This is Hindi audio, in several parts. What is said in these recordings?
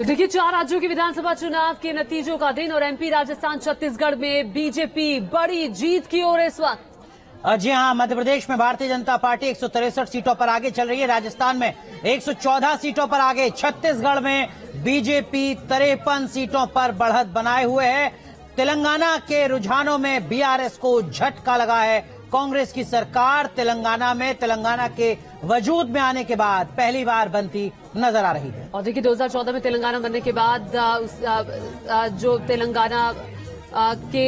तो देखिए, 4 राज्यों के विधानसभा चुनाव के नतीजों का दिन और एमपी, राजस्थान, छत्तीसगढ़ में बीजेपी बड़ी जीत की ओर इस वक्त। जी हां, मध्य प्रदेश में भारतीय जनता पार्टी 163 सीटों पर आगे चल रही है, राजस्थान में 114 सीटों पर आगे, छत्तीसगढ़ में बीजेपी 53 सीटों पर बढ़त बनाए हुए है। तेलंगाना के रुझानों में बीआरएस को झटका लगा है। कांग्रेस की सरकार तेलंगाना के वजूद में आने के बाद पहली बार बनती नजर आ रही है। और देखिए, 2014 में तेलंगाना बनने के बाद जो तेलंगाना के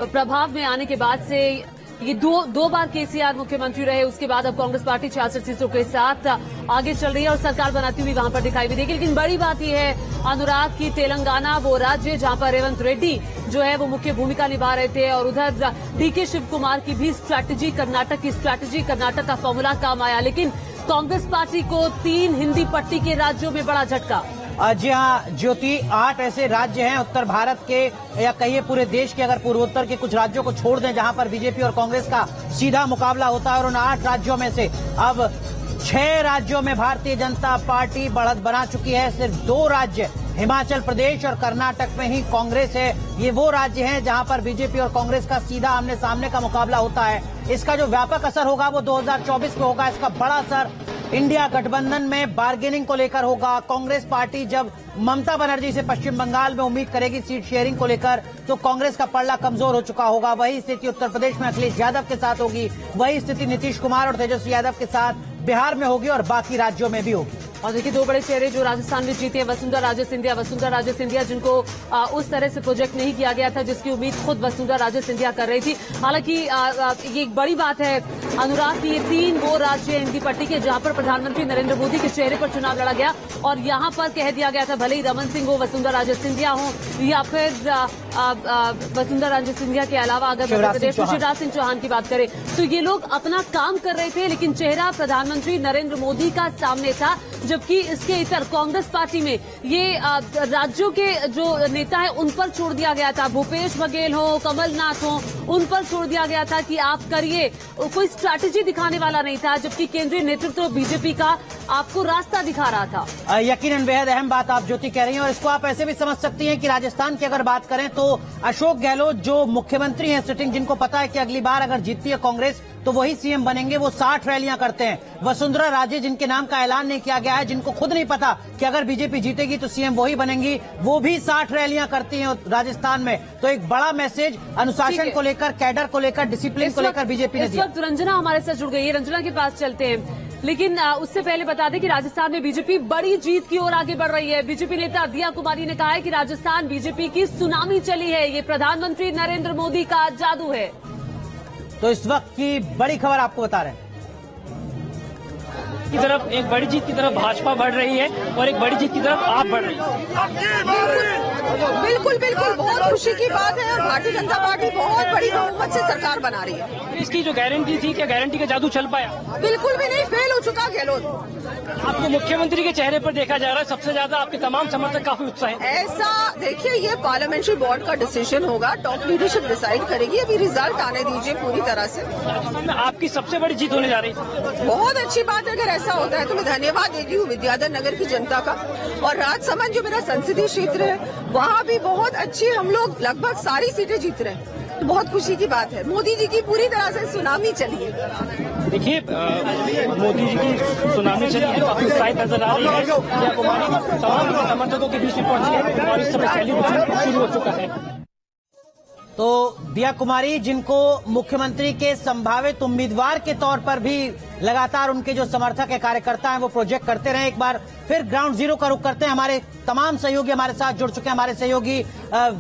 प्रभाव में आने के बाद से ये दो बार केसीआर मुख्यमंत्री रहे। उसके बाद अब कांग्रेस पार्टी 66 सीटों के साथ आगे चल रही है और सरकार बनाती हुई वहां पर दिखाई भी देगी। लेकिन बड़ी बात यह है अनुराग की तेलंगाना वो राज्य जहां पर रेवंत रेड्डी जो है वो मुख्य भूमिका निभा रहे थे और उधर डीके शिव कुमार की भी स्ट्रैटेजी, कर्नाटक का फॉर्मूला काम आया। लेकिन कांग्रेस पार्टी को 3 हिंदी पट्टी के राज्यों में बड़ा झटका। जी हाँ ज्योति, 8 ऐसे राज्य हैं उत्तर भारत के या कहिए पूरे देश के, अगर पूर्वोत्तर के कुछ राज्यों को छोड़ दें जहां पर बीजेपी और कांग्रेस का सीधा मुकाबला होता है, और उन 8 राज्यों में से अब 6 राज्यों में भारतीय जनता पार्टी बढ़त बना चुकी है। सिर्फ 2 राज्य हिमाचल प्रदेश और कर्नाटक में ही कांग्रेस है। ये वो राज्य हैं जहां पर बीजेपी और कांग्रेस का सीधा आमने सामने का मुकाबला होता है। इसका जो व्यापक असर होगा वो 2024 में होगा। इसका बड़ा असर इंडिया गठबंधन में बार्गेनिंग को लेकर होगा। कांग्रेस पार्टी जब ममता बनर्जी से पश्चिम बंगाल में उम्मीद करेगी सीट शेयरिंग को लेकर, तो कांग्रेस का पल्ला कमजोर हो चुका होगा। वही स्थिति उत्तर प्रदेश में अखिलेश यादव के साथ होगी, वही स्थिति नीतीश कुमार और तेजस्वी यादव के साथ बिहार में होगी और बाकी राज्यों में भी होगी। और देखिए, 2 बड़े चेहरे जो राजस्थान में जीते हैं, वसुंधरा राजे सिंधिया जिनको उस तरह से प्रोजेक्ट नहीं किया गया था जिसकी उम्मीद खुद वसुंधरा राजे सिंधिया कर रही थी। हालांकि ये एक बड़ी बात है अनुराग की, ये 3 वो राज्य हिंदी पट्टी के जहां पर प्रधानमंत्री नरेंद्र मोदी के चेहरे पर चुनाव लड़ा गया और यहां पर कह दिया गया था भले ही रमन सिंह हो, वसुंधरा राजे सिंधिया हो या फिर वसुंधरा राजे सिंधिया के अलावा अगर मध्य प्रदेश में शिवराज सिंह चौहान की बात करें तो ये लोग अपना काम कर रहे थे, लेकिन चेहरा प्रधानमंत्री नरेंद्र मोदी का सामने था। जबकि इसके इतर कांग्रेस पार्टी में ये राज्यों के जो नेता है उन पर छोड़ दिया गया था, भूपेश बघेल हो, कमलनाथ हो, उन पर छोड़ दिया गया था कि आप करिए। कोई स्ट्रैटेजी दिखाने वाला नहीं था, जबकि केंद्रीय नेतृत्व बीजेपी का आपको रास्ता दिखा रहा था। यकीनन बेहद अहम बात आप ज्योति कह रही हैं और इसको आप ऐसे भी समझ सकती हैं कि राजस्थान की अगर बात करें तो अशोक गहलोत जो मुख्यमंत्री हैं सिटिंग, जिनको पता है कि अगली बार अगर जीतती है कांग्रेस तो वही सीएम बनेंगे, वो 60 रैलियां करते हैं। वसुंधरा राजे जिनके नाम का ऐलान नहीं किया गया है, जिनको खुद नहीं पता कि अगर बीजेपी जीतेगी तो सीएम वही बनेंगी, वो भी 60 रैलियां करती हैं राजस्थान में। तो एक बड़ा मैसेज अनुशासन को लेकर, कैडर को लेकर, डिसिप्लिन को लेकर बीजेपी ने दिया। इस वक्त रंजना हमारे साथ जुड़ गई है, रंजना के पास चलते हैं। लेकिन उससे पहले बता दें कि राजस्थान में बीजेपी बड़ी जीत की ओर आगे बढ़ रही है। बीजेपी नेता दिया कुमारी ने कहा है कि राजस्थान बीजेपी की सुनामी चली है, ये प्रधानमंत्री नरेंद्र मोदी का जादू है। तो इस वक्त की बड़ी खबर आपको बता रहे हैं की तरफ, एक बड़ी जीत की तरफ भाजपा बढ़ रही है और एक बड़ी जीत की तरफ आप बढ़ रही है। बिल्कुल बहुत खुशी की बात है और भारतीय जनता पार्टी बहुत बड़ी बहुमत से सरकार बना रही है। इसकी जो गारंटी थी, क्या गारंटी का जादू चल पाया? बिल्कुल भी नहीं, फेल हो चुका गहलोत। आपको मुख्यमंत्री के चेहरे पर देखा जा रहा है सबसे ज्यादा आपके तमाम समर्थक काफी उत्साहित हैं। ऐसा देखिए, ये पार्लियामेंट्री बोर्ड का डिसीजन होगा, टॉप लीडरशिप डिसाइड करेगी। अभी रिजल्ट आने दीजिए पूरी तरह से। आपकी सबसे बड़ी जीत होने जा रही है। बहुत अच्छी बात है, अगर ऐसा होता है तो मैं धन्यवाद देती हूँ विद्याधर नगर की जनता का। और राजसमंद जो मेरा संसदीय क्षेत्र है वहाँ भी बहुत अच्छी, हम लोग लगभग सारी सीटें जीत रहे हैं, तो बहुत खुशी की बात है। मोदी जी की पूरी तरह से सुनामी चली है। देखिए, मोदी जी की सुनामी चली है, काफी उत्साहित नजर आ रही है। दिया कुमारी तमाम समर्थकों के बीच में पहुंची है और इस समय सेलिब्रेशन शुरू हो चुका है। तो दिया कुमारी जिनको मुख्यमंत्री के संभावित उम्मीदवार के तौर पर भी लगातार उनके जो समर्थक है, कार्यकर्ता हैं, वो प्रोजेक्ट करते रहे। एक बार फिर ग्राउंड जीरो का रुख करते हैं। हमारे तमाम सहयोगी हमारे साथ जुड़ चुके हैं। हमारे सहयोगी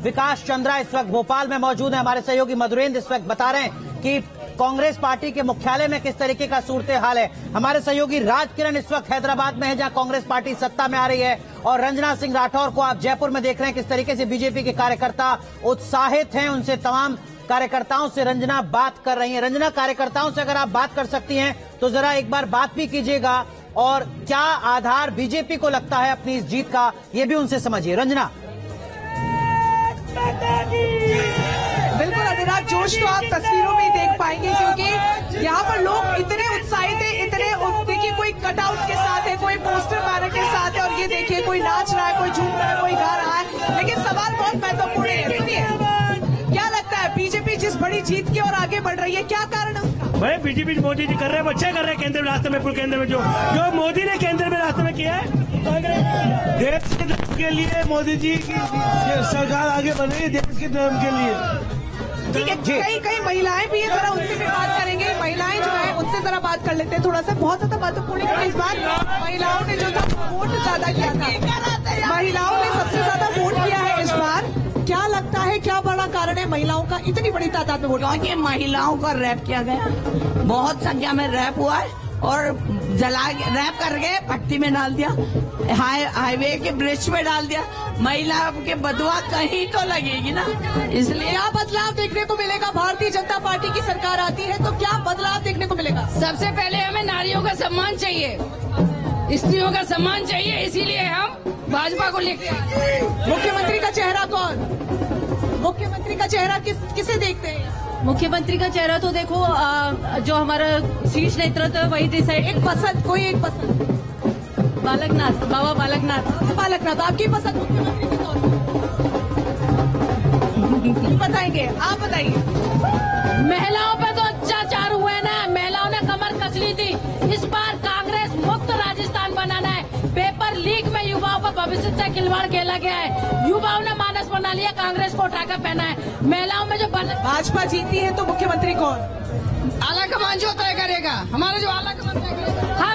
विकास चंद्रा इस वक्त भोपाल में मौजूद है। हमारे सहयोगी मधुरेंद्र इस वक्त बता रहे हैं कि कांग्रेस पार्टी के मुख्यालय में किस तरीके का सूरत हाल है। हमारे सहयोगी राजकिरण इस वक्त हैदराबाद में है जहां कांग्रेस पार्टी सत्ता में आ रही है, और रंजना सिंह राठौर को आप जयपुर में देख रहे हैं। किस तरीके से बीजेपी के कार्यकर्ता उत्साहित हैं, उनसे तमाम कार्यकर्ताओं से रंजना बात कर रही हैं। रंजना, कार्यकर्ताओं से अगर आप बात कर सकती हैं तो जरा एक बार बात भी कीजिएगा, और क्या आधार बीजेपी को लगता है अपनी इस जीत का, ये भी उनसे समझिए। रंजना। बिल्कुल अनुराग, जोश तो आप तस्वीरों में ही देख पाएंगे क्योंकि यहाँ पर लोग इतने उत्साहित है, देखिए कोई कटआउट के साथ है, कोई पोस्टर बैनर के साथ है, और ये देखिए कोई नाच रहा है, कोई झूम रहा है, बड़ी जीत की और आगे बढ़ रही है, क्या कारण है उसका? भाई बीजेपी मोदी जी कर रहे हैं, अच्छे कर रहे हैं। केंद्र में रास्ते में पूर्व केंद्र में जो मोदी ने केंद्र में रास्ते में किया है, देश के धर्म के लिए मोदी जी की सरकार आगे बढ़ रही है, देश के धर्म के लिए। ठीक है, कई महिलाएं भी है, जरा उनसे भी बात करेंगे। महिलाएं जो है उनसे जरा बात कर लेते हैं थोड़ा सा। बहुत ज्यादा महत्वपूर्ण है इस बार महिलाओं ने जो था वोट ज्यादा किया था, महिलाओं ने सबसे ज्यादा वोट किया है इस बार। क्या लगता है, क्या बड़ा कारण है महिलाओं का इतनी बड़ी तादाद में वोट? क्योंकि महिलाओं का रैप किया गया, बहुत संख्या में रैप हुआ है और रैप करके भट्टी में डाल दिया, हाईवे के ब्रिज पे डाल दिया। महिला के बदवा कहीं तो लगेगी ना, इसलिए क्या बदलाव देखने को मिलेगा? भारतीय जनता पार्टी की सरकार आती है तो क्या बदलाव देखने को मिलेगा? सबसे पहले हमें नारियों का सम्मान चाहिए, स्त्रियों का सम्मान चाहिए, इसीलिए हम भाजपा को लेकर आए। मुख्यमंत्री का चेहरा कौन? मुख्यमंत्री का चेहरा किसे देखते हैं? मुख्यमंत्री का चेहरा तो देखो जो हमारा शीर्ष नेतृत्व है वही डिसाइड। एक पसंद, कोई एक पसंद? बालकनाथ, बाबा बालकनाथ। बालकनाथ आपकी पसंद मुख्यमंत्री के तौर पर बताएंगे, आप बताइए। महिलाओं पे तो अत्याचार हुए ना, महिलाओं ने कमर कस ली थी। इस बार कांग्रेस मुक्त राजस्थान बनाना है। पेपर लीक में युवाओं का भविष्य से खिलवाड़ खेला गया है, युवाओं ने मानस बना लिया, कांग्रेस को उठाकर पहना है। महिलाओं में जो भाजपा जीती है तो मुख्यमंत्री कौन? आला कमान जो तय करेगा, हमारा जो आला कमान तय करेगा।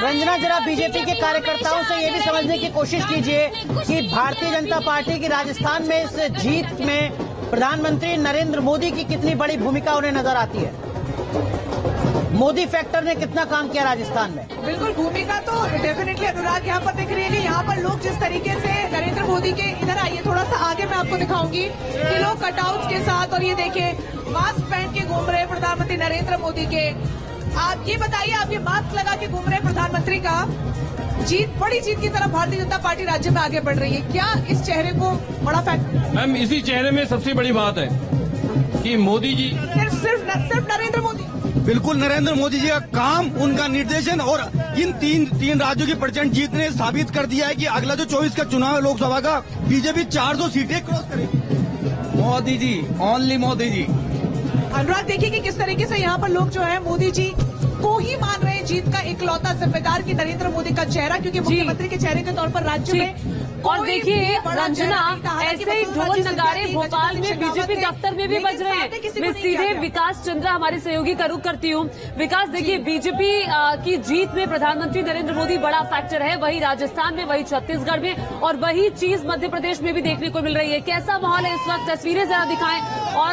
रंजना जरा बीजेपी के कार्यकर्ताओं से ये भी समझने की कोशिश कीजिए कि भारतीय जनता पार्टी की राजस्थान में इस जीत में प्रधानमंत्री नरेंद्र मोदी की कितनी बड़ी भूमिका उन्हें नजर आती है। मोदी फैक्टर ने कितना काम किया राजस्थान में? बिल्कुल, भूमिका तो डेफिनेटली अनुराग यहाँ पर दिख रही है कि यहाँ पर लोग जिस तरीके से नरेंद्र मोदी के, इधर आइए थोड़ा सा आगे, मैं आपको दिखाऊंगी कि लोग कटआउट्स के साथ, और ये देखिए मास्क पहन के घूम रहे हैं प्रधानमंत्री नरेंद्र मोदी के। आप ये बताइए, आप ये मास्क लगा के घूम रहे हैं प्रधानमंत्री का, बड़ी जीत की तरफ भारतीय जनता पार्टी राज्य में आगे बढ़ रही है, क्या इस चेहरे को बड़ा फैक्टर? मैम, इसी चेहरे में सबसे बड़ी बात है कि मोदी जी सिर्फ नरेंद्र मोदी, बिल्कुल नरेंद्र मोदी जी का काम, उनका निर्देशन और इन तीन राज्यों की प्रचंड जीत ने साबित कर दिया है कि अगला जो 24 का चुनाव है लोकसभा का, बीजेपी 400 सीटें क्रॉस करेगी। मोदी जी, ओनली मोदी जी। अनुराग देखिए कि किस तरीके से यहाँ पर लोग जो है मोदी जी को ही मान रहे हैं जीत का इकलौता जिम्मेदार की नरेंद्र मोदी का चेहरा, क्योंकि मुख्यमंत्री के चेहरे के तौर पर राज्य में। और देखिए रंजना, ऐसे ही ढोल नगाड़े भोपाल में बीजेपी दफ्तर में भी बज रहे हैं। मैं सीधे विकास चंद्रा हमारे सहयोगी का रुख करती हूँ। विकास, देखिए बीजेपी की जीत में प्रधानमंत्री नरेंद्र मोदी बड़ा फैक्टर है, वही राजस्थान में, वही छत्तीसगढ़ में, और वही चीज मध्य प्रदेश में भी देखने को मिल रही है। कैसा माहौल है इस वक्त, तस्वीरें जरा दिखाएं। और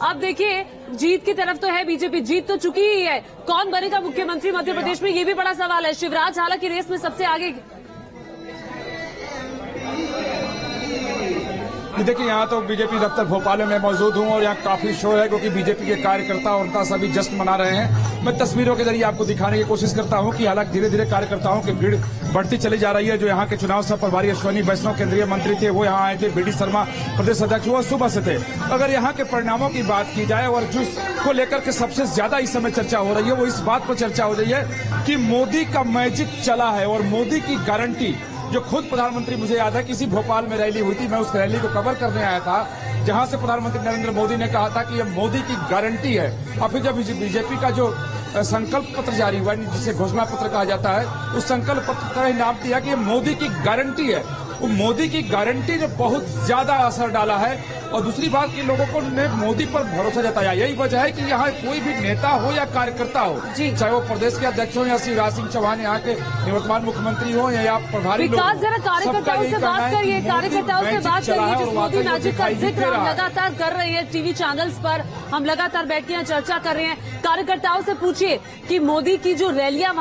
अब देखिए जीत की तरफ तो है बीजेपी, जीत तो चुकी ही है, कौन बनेगा मुख्यमंत्री मध्य प्रदेश में, ये भी बड़ा सवाल है। शिवराज हालांकि रेस में सबसे आगे। देखिए, यहाँ तो बीजेपी दफ्तर भोपाल में मौजूद हूँ और यहाँ काफी शोर है क्योंकि बीजेपी के कार्यकर्ता और उनका सभी जश्न मना रहे हैं। मैं तस्वीरों के जरिए आपको दिखाने की कोशिश करता हूँ कि हालांकि धीरे धीरे कार्यकर्ताओं की भीड़ बढ़ती चली जा रही है। जो यहाँ के चुनाव सह प्रभारी अश्विनी वैष्णव केंद्रीय मंत्री थे, वो यहाँ आए थे। बीडी शर्मा प्रदेश अध्यक्ष, वो सुबह से थे। अगर यहाँ के परिणामों की बात की जाए और जिसको लेकर के सबसे ज्यादा इस समय चर्चा हो रही है, वो इस बात पर चर्चा हो रही है कि मोदी का मैजिक चला है और मोदी की गारंटी, जो खुद प्रधानमंत्री, मुझे याद है किसी भोपाल में रैली हुई थी, मैं उस रैली को कवर करने आया था, जहां से प्रधानमंत्री नरेंद्र मोदी ने कहा था कि यह मोदी की गारंटी है। और फिर जब बीजेपी का जो संकल्प पत्र जारी हुआ, जिसे घोषणा पत्र कहा जाता है, उस संकल्प पत्र का नाम दिया कि यह मोदी की गारंटी है। वो मोदी की गारंटी ने बहुत ज्यादा असर डाला है। और दूसरी बात कि लोगों को ने मोदी पर भरोसा जताया। यही वजह है कि यहाँ कोई भी नेता हो या कार्यकर्ता हो, चाहे वो प्रदेश के अध्यक्ष हो या शिवराज सिंह चौहान यहाँ के निवर्तमान मुख्यमंत्री हो या प्रभारी लोग, जरा कार्यकर्ताओं से बात करिए, कार्यकर्ताओं से बात करिए। जिस मोदी मैजिक का जिक्र हम लगातार कर रहे हैं टीवी चैनल्स पर, हम लगातार बैठ के यहाँ चर्चा कर रहे हैं। कार्यकर्ताओं से पूछिए कि मोदी की जो रैलियां